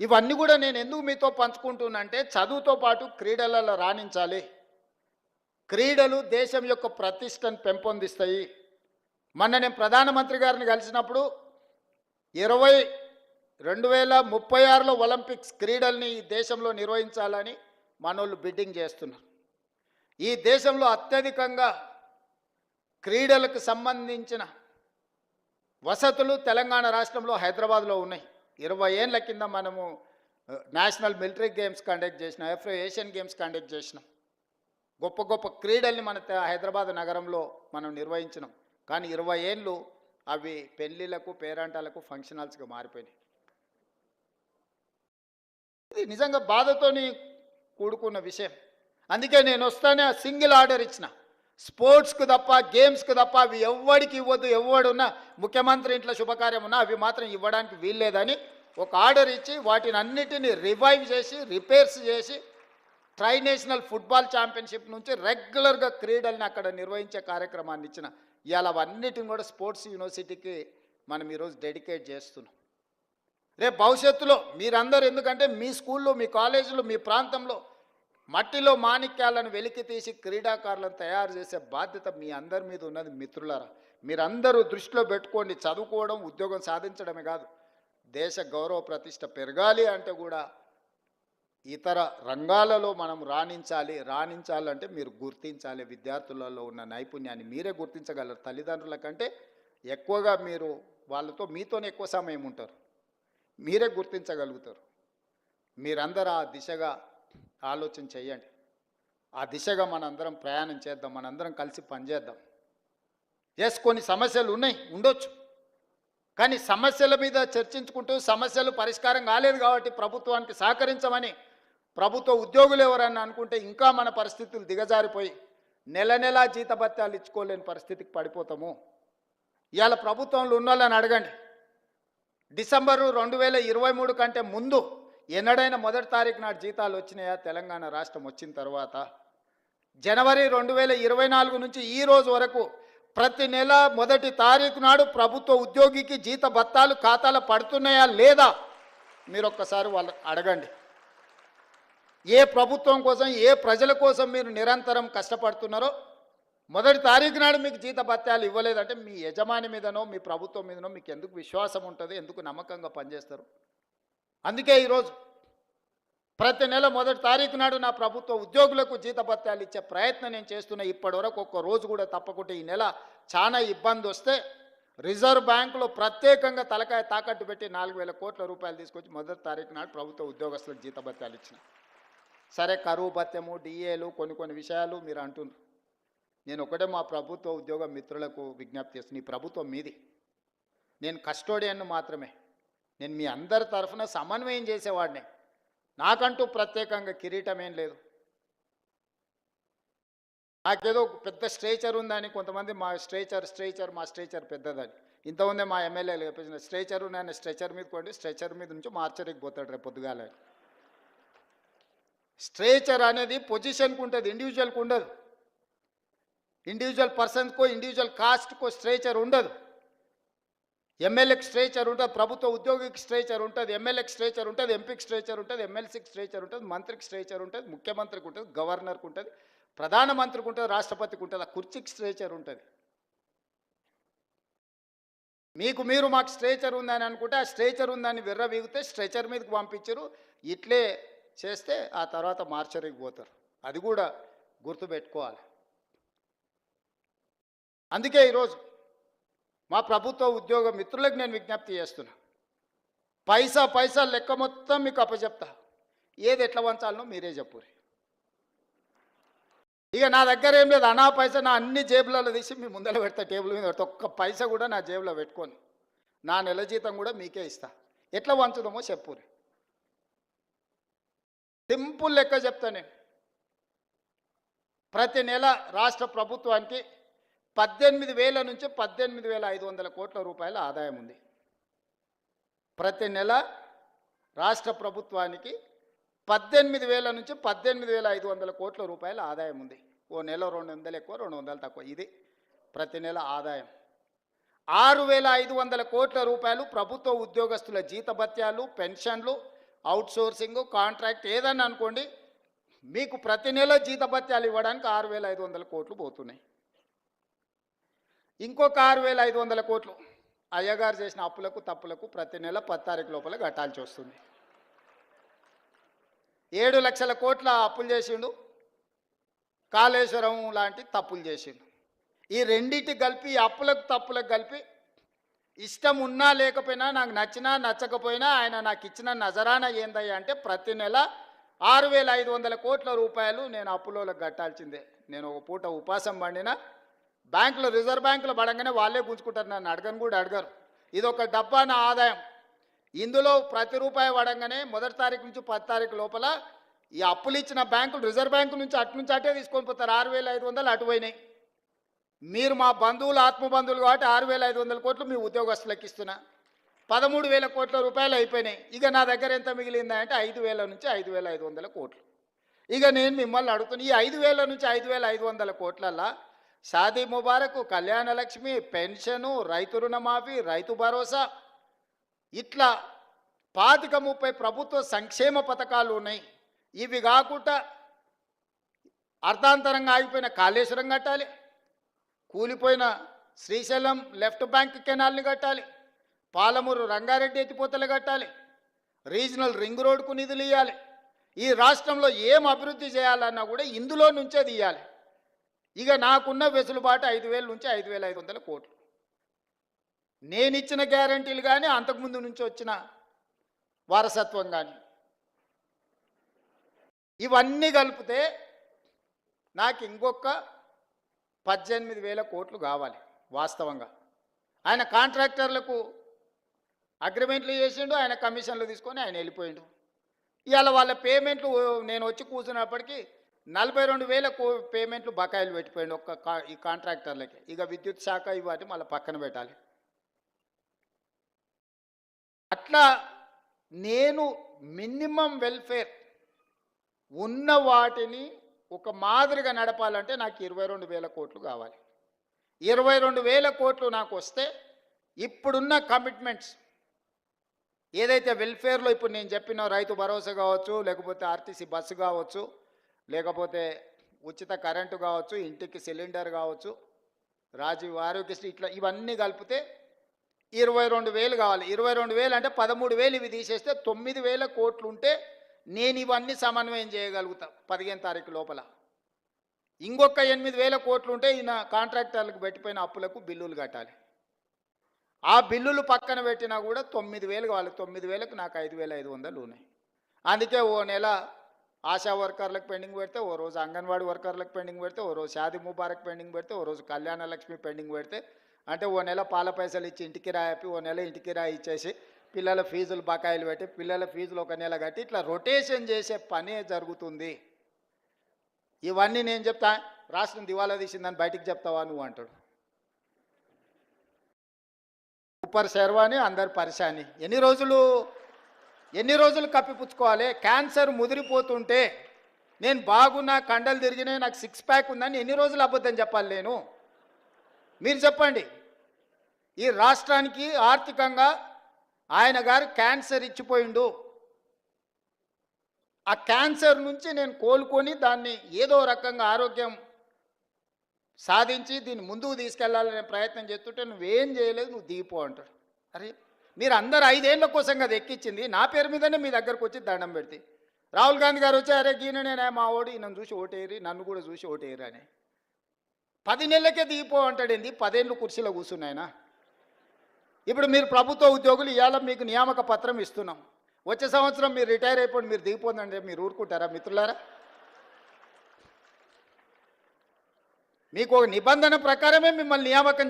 ఇవన్నీ కూడా నేను ఎందుకు మీతో పంచుకుంటున్నానంటే చదువుతో పాటు క్రీడలలో రాణించాలి. క్రీడలు దేశం యొక్క ప్రతిష్టను పెంపొందిస్తాయి. మొన్న నేను ప్రధానమంత్రి గారిని కలిసినప్పుడు 2036లో ఒలింపిక్స్ క్రీడల్ని ఈ దేశంలో నిర్వహించాలని మనోళ్ళు బిడ్డింగ్ చేస్తున్నారు. ఈ దేశంలో అత్యధికంగా క్రీడలకు సంబంధించిన వసతులు తెలంగాణ రాష్ట్రంలో హైదరాబాద్లో ఉన్నాయి. 20 ఏళ్ల కింద మనము నేషనల్ మిలిటరీ గేమ్స్ కండక్ట్ చేసినాం, ఏషియన్ గేమ్స్ కండక్ట్ చేసినాం. గొప్ప గొప్ప క్రీడల్ని మన హైదరాబాద్ నగరంలో మనం నిర్వహించినాం. కానీ 20 ఏళ్ళు అవి పెళ్లిళ్లకు పేరంటాలకు ఫంక్షన్ హాల్స్గా మారిపోయినాయి. ఇది నిజంగా బాధతోని కూడుకున్న విషయం. అందుకే నేను వస్తానే సింగిల్ ఆర్డర్ ఇచ్చిన, స్పోర్ట్స్కు తప్ప గేమ్స్కు తప్ప అవి ఎవ్వడికి ఇవ్వద్దు. ఎవడున్నా ముఖ్యమంత్రి ఇంట్లో శుభకార్యం ఉన్నా అవి మాత్రం ఇవ్వడానికి వీల్లేదని ఒక ఆర్డర్ ఇచ్చి వాటిని అన్నిటినీ రివైవ్ చేసి రిపేర్స్ చేసి ట్రై నేషనల్ ఫుట్బాల్ ఛాంపియన్షిప్ నుంచి రెగ్యులర్గా క్రీడల్ని అక్కడ నిర్వహించే కార్యక్రమాన్ని ఇచ్చిన. ఇవాళ అవన్నిటిని కూడా స్పోర్ట్స్ యూనివర్సిటీకి మనం ఈరోజు డెడికేట్ చేస్తున్నాం. రేపు భవిష్యత్తులో మీరందరూ, ఎందుకంటే మీ స్కూల్లో మీ కాలేజీలో మీ ప్రాంతంలో మట్టిలో మాణిక్యాలను వెలికి తీసి క్రీడాకారులను తయారు చేసే బాధ్యత మీ అందరి మీద ఉన్నది. మిత్రులారా, మీరందరూ దృష్టిలో పెట్టుకోండి. చదువుకోవడం ఉద్యోగం సాధించడమే కాదు, దేశ గౌరవ ప్రతిష్ట పెరగాలి అంటే కూడా ఇతర రంగాలలో మనం రాణించాలంటే మీరు గుర్తించాలి. విద్యార్థులలో ఉన్న నైపుణ్యాన్ని మీరే గుర్తించగలరు. తల్లిదండ్రుల కంటే ఎక్కువగా మీరు వాళ్ళతో మీతోనే ఎక్కువ సమయం ఉంటారు, మీరే గుర్తించగలుగుతారు. మీరందరూ ఆ దిశగా ఆలోచన చేయండి. ఆ దిశగా మనందరం ప్రయాణం చేద్దాం, మనందరం కలిసి పనిచేద్దాం. కొన్ని సమస్యలు ఉన్నాయి, ఉండొచ్చు. కానీ సమస్యల మీద చర్చించుకుంటూ సమస్యలు పరిష్కారం కాలేదు కాబట్టి ప్రభుత్వానికి సహకరించమని ప్రభుత్వ ఉద్యోగులు ఎవరన్నా అనుకుంటే ఇంకా మన పరిస్థితులు దిగజారిపోయి నెల జీతభత్యాలు ఇచ్చుకోలేని పరిస్థితికి పడిపోతాము. ఇవాళ ప్రభుత్వంలో ఉన్న వాళ్ళని అడగండి, డిసెంబరు 2023 కంటే ముందు ఎన్నడైనా 1వ తారీఖు నాడు జీతాలు వచ్చినాయా? తెలంగాణ రాష్ట్రం వచ్చిన తర్వాత జనవరి 2024 నుంచి ఈ రోజు వరకు ప్రతి నెల 1వ తారీఖు నాడు ప్రభుత్వ ఉద్యోగికి జీత భత్తాలు ఖాతాలో పడుతున్నాయా లేదా? మీరు ఒక్కసారి వాళ్ళు అడగండి. ఏ ప్రభుత్వం కోసం, ఏ ప్రజల కోసం మీరు నిరంతరం కష్టపడుతున్నారో 1వ తారీఖు నాడు మీకు జీత భత్యాలు ఇవ్వలేదంటే మీ యజమాని మీదనో మీ ప్రభుత్వం మీదనో మీకు ఎందుకు విశ్వాసం ఉంటుంది? ఎందుకు నమ్మకంగా పనిచేస్తారు? అందుకే ఈరోజు ప్రతి నెల 1వ తారీఖు నాడు నా ప్రభుత్వ ఉద్యోగులకు జీత భత్యాలు ఇచ్చే ప్రయత్నం నేను చేస్తున్నా. ఇప్పటివరకు ఒక్క రోజు కూడా తప్పకుండా ఈ నెల చాలా ఇబ్బంది వస్తే రిజర్వ్ బ్యాంకులో ప్రత్యేకంగా తలకాయ తాకట్టు పెట్టి 4,000 కోట్ల రూపాయలు తీసుకొచ్చి 1వ తారీఖు నాడు ప్రభుత్వ ఉద్యోగస్తులకు జీత భత్యాలు ఇచ్చిన. సరే, కరువు భత్యము, డిఏలు, కొన్ని విషయాలు మీరు అంటున్నారు. నేను ఒకటే మా ప్రభుత్వ ఉద్యోగ మిత్రులకు విజ్ఞప్తి చేస్తాను, ఈ ప్రభుత్వం మీది, నేను కస్టోడియన్ను మాత్రమే. నేను మీ అందరి తరఫున సమన్వయం చేసేవాడిని. నాకంటూ ప్రత్యేకంగా కిరీటం ఏం లేదు. నాకేదో పెద్ద స్ట్రేచర్ ఉందని కొంతమంది మా స్ట్రేచర్ పెద్దదని. ఇంతమంది మా ఎమ్మెల్యేలు చెప్పేసిన స్ట్రేచర్ నేను స్ట్రెచర్ మీద కొండి, స్ట్రెచర్ మీద నుంచి మార్చరికి పోతాడు రేపు పొద్దుగాల. స్ట్రేచర్ అనేది పొజిషన్కి ఉంటుంది, ఇండివిజువల్కి ఉండదు. ఇండివిజువల్ పర్సన్కో ఇండివిజువల్ కాస్ట్కో స్ట్రేచర్ ఉండదు. ఎమ్మెల్యేకి స్ట్రేచర్ ఉంటుంది, ప్రభుత్వ ఉద్యోగికి స్ట్రేచర్ ఉంటుంది, ఎమ్మెల్యేకి స్ట్రేచర్ ఉంటుంది, ఎంపీకి స్ట్రేచర్ ఉంటుంది, ఎమ్మెల్సీకి స్ట్రేచర్ ఉంటుంది, మంత్రికి స్ట్రేచర్ ఉంటుంది, ముఖ్యమంత్రికి ఉంటుంది, గవర్నర్కి ఉంటుంది, ప్రధానమంత్రికి ఉంటుంది, రాష్ట్రపతికి ఉంటుంది. ఆ కుర్చీకి స్ట్రేచర్ ఉంటుంది. మీరు మాకు స్ట్రేచర్ ఉందని అనుకుంటే ఆ స్ట్రేచర్ ఉందని విర్రవీగితే స్ట్రెచర్ మీదకి పంపించరు. ఇట్లే చేస్తే ఆ తర్వాత మార్చరికి పోతారు. అది కూడా గుర్తుపెట్టుకోవాలి. అందుకే ఈరోజు మా ప్రభుత్వ ఉద్యోగ మిత్రులకు నేను విజ్ఞప్తి చేస్తున్నా, పైసా లెక్క మొత్తం మీకు అప్పచెప్తా. ఏది ఎట్లా వంచాలనో మీరే చెప్పురి. ఇక నా దగ్గర ఏం లేదు, అనా పైసా నా అన్ని జేబులలో తీసి మీ ముందర పెడతా, టేబుల్ మీద పెడతా. ఒక్క పైసా కూడా నా జేబులో పెట్టుకొని నా నెల జీతం కూడా మీకే ఇస్తా. ఎట్లా వంచుదామో చెప్పురి. సింపుల్ లెక్క చెప్తా నేను. ప్రతి నెల రాష్ట్ర ప్రభుత్వానికి 18,000 నుంచి 18,500 కోట్ల రూపాయల ఆదాయం ఉంది. ప్రతి నెల రాష్ట్ర ప్రభుత్వానికి 18,000 నుంచి 18,500 కోట్ల రూపాయల ఆదాయం ఉంది. ఓ నెల 200 ఎక్కువ, 200 తక్కువ, ఇది ప్రతి నెల ఆదాయం. 6,500 కోట్ల రూపాయలు ప్రభుత్వ ఉద్యోగస్తుల జీతభత్యాలు, పెన్షన్లు, అవుట్ సోర్సింగ్ కాంట్రాక్ట్ ఏదన్నా అనుకోండి, మీకు ప్రతి నెల జీతభత్యాలు ఇవ్వడానికి 6,500 కోట్లు పోతున్నాయి. ఇంకొక 6,500 కోట్లు అయ్యగారు చేసిన అప్పులకు తప్పులకు ప్రతి నెల 10 తారీఖు లోపల కట్టాల్సి వస్తుంది. 7 లక్షల కోట్ల అప్పులు చేసిండు, కాళేశ్వరం లాంటి తప్పులు చేసిండు. ఈ రెండింటి కలిపి, ఈ అప్పులకు తప్పులకు కలిపి, ఇష్టం ఉన్నా లేకపోయినా, నాకు నచ్చినా నచ్చకపోయినా ఆయన నాకు ఇచ్చిన నజరానా ఏందయ్యా అంటే ప్రతి నెల 6,500 కోట్ల రూపాయలు నేను అప్పులోకి కట్టాల్సిందే. నేను ఒక పూట ఉపాసం పండినా బ్యాంకులో, రిజర్వ్ బ్యాంకులో పడంగానే వాళ్ళే గుంజుకుంటారు, నన్ను అడగను కూడా అడగరు. ఇది ఒక డబ్బా నా ఆదాయం. ఇందులో ప్రతి రూపాయి పడంగానే 1 తారీఖు నుంచి 10 తారీఖు లోపల ఈ అప్పులు ఇచ్చిన బ్యాంకులు, రిజర్వ్ బ్యాంకు నుంచి అటే తీసుకొని పోతారు. 6,500 అటు పోయినాయి. మీరు మా బంధువులు, ఆత్మబంధువులు కాబట్టి 6,500 కోట్లు మీ ఉద్యోగస్తులకు ఇస్తున్నా, 13,000 కోట్ల రూపాయలు అయిపోయినాయి. ఇక నా దగ్గర ఎంత మిగిలిందా అంటే 5,000 నుంచి 5,500 కోట్లు. ఇక నేను మిమ్మల్ని అడుగుతున్నా, ఈ 5,000 నుంచి 5,500 కోట్లల్లా షాదీ ముబారక్, కళ్యాణ లక్ష్మి, పెన్షను, రైతు రుణమాఫీ, రైతు భరోసా, ఇట్లా 25-30 ప్రభుత్వ సంక్షేమ పథకాలు ఉన్నాయి. ఇవి కాకుండా అర్ధాంతరంగా ఆగిపోయిన కాళేశ్వరం కట్టాలి, కూలిపోయిన శ్రీశైలం లెఫ్ట్ బ్యాంక్ కెనాల్ని కట్టాలి, పాలమూరు రంగారెడ్డి ఎత్తిపోతలు కట్టాలి, రీజనల్ రింగ్ రోడ్కు నిధులు ఇవ్వాలి. ఈ రాష్ట్రంలో ఏం అభివృద్ధి చేయాలన్నా కూడా ఇందులో నుంచే తీయాలి. ఇక నాకున్న వెసులుబాటు 5,000 నుంచి 5,500 కోట్లు. నేను ఇచ్చిన గ్యారంటీలు కానీ, అంతకుముందు నుంచి వచ్చిన వారసత్వం కానీ, ఇవన్నీ కలిపితే నాకు ఇంకొక 18,000 కోట్లు కావాలి వాస్తవంగా. ఆయన కాంట్రాక్టర్లకు అగ్రిమెంట్లు చేసిండు, ఆయన కమిషన్లు తీసుకొని ఆయన వెళ్ళిపోయిండు. ఇవాళ వాళ్ళ పేమెంట్లు నేను వచ్చి కూర్చున్నప్పటికీ 42,000 పేమెంట్లు బకాయిలు పెట్టిపోయిండు ఈ కాంట్రాక్టర్లకి. ఇక విద్యుత్ శాఖ ఇవాటి మళ్ళీ పక్కన పెట్టాలి. అట్లా నేను మినిమం వెల్ఫేర్ ఉన్న వాటిని ఒక మాదిరిగా నడపాలంటే నాకు 22,000 కోట్లు కావాలి. 22,000 కోట్లు నాకు వస్తే ఇప్పుడున్న కమిట్మెంట్స్ ఏదైతే వెల్ఫేర్లో ఇప్పుడు నేను చెప్పిన రైతు భరోసా కావచ్చు, లేకపోతే ఆర్టీసీ బస్సు కావచ్చు, లేకపోతే ఉచిత కరెంటు కావచ్చు, ఇంటికి సిలిండర్ కావచ్చు, రాజీవ్ ఆరోగ్యశ్రీ, ఇట్లా ఇవన్నీ కలిపితే 22,000 కావాలి. 22,000 అంటే 13,000 ఇవి తీసేస్తే 9,000 కోట్లు ఉంటే నేను ఇవన్నీ సమన్వయం చేయగలుగుతా 15 తారీఖు లోపల. ఇంకొక 8,000 కోట్లు ఉంటే ఈయన కాంట్రాక్టర్లకు పెట్టిపోయిన అప్పులకు బిల్లులు కట్టాలి. ఆ బిల్లులు పక్కన పెట్టినా కూడా 9,000 కావాలి. 9,000కు నాకు 5,500 ఉన్నాయి. అందుకే ఓ నెల ఆశా వర్కర్లకు పెండింగ్ పెడితే, ఓ రోజు అంగన్వాడీ వర్కర్లకు పెండింగ్ పెడితే, ఓ రోజు షాదీ ముబారక్ పెండింగ్ పెడితే, ఓ రోజు కళ్యాణ లక్ష్మి పెండింగ్ పెడితే, అంటే ఓ నెల పాల పైసలు ఇచ్చి ఇంటికి రాయపి, ఓ నెల ఇంటికి రాయి ఇచ్చేసి పిల్లల ఫీజులు బకాయిలు పెట్టి, పిల్లల ఫీజులు ఒక నెల కట్టి, ఇట్లా రొటేషన్ చేసే పనే జరుగుతుంది. ఇవన్నీ నేను చెప్తా, రాష్ట్రం దివాలా తీసిందని బయటికి చెప్తావా నువ్వు అంటాడు. ఊపర్ శర్వాని అందరు పరిశాని. ఎన్ని రోజులు కప్పిపుచ్చుకోవాలి? క్యాన్సర్ ముదిరిపోతుంటే నేను బాగున్నా, కండలు తిరిగినాయి, నాకు 6 ప్యాక్ ఉందని ఎన్ని రోజులు అబద్ధం చెప్పాలి నేను? మీరు చెప్పండి. ఈ రాష్ట్రానికి ఆర్థికంగా ఆయన గారు క్యాన్సర్ ఇచ్చిపోయిండు. ఆ క్యాన్సర్ నుంచి నేను కోలుకొని దాన్ని ఏదో రకంగా ఆరోగ్యం సాధించి దీన్ని ముందుకు తీసుకెళ్లాలనే ప్రయత్నం చేస్తుంటే నువ్వేం చేయలేదు, నువ్వు దిగిపో అంటాడు. అరే మీరు అందరు 5 ఏళ్ల కోసం కదా ఎక్కించింది, నా పేరు మీదనే మీ దగ్గరకు వచ్చి దండం పెడితే. రాహుల్ గాంధీ గారు వచ్చి అరే గీననే మా ఓడి, నన్ను చూసి ఓటేరి, నన్ను కూడా చూసి ఓటేరి అని 10 నెలలకే దిగిపో అంటాడు. ఏంది 10 ఏళ్ళు కుర్చీలో కూర్చున్నాయన? ఇప్పుడు మీరు ప్రభుత్వ ఉద్యోగులు, ఇవాళ మీకు నియామక పత్రం ఇస్తున్నాం, వచ్చే సంవత్సరం మీరు రిటైర్ అయిపోండి, మీరు దిగిపోందంటే మీరు ఊరుకుంటారా మిత్రులారా? మీకు ఒక నిబంధన ప్రకారమే మిమ్మల్ని నియామకం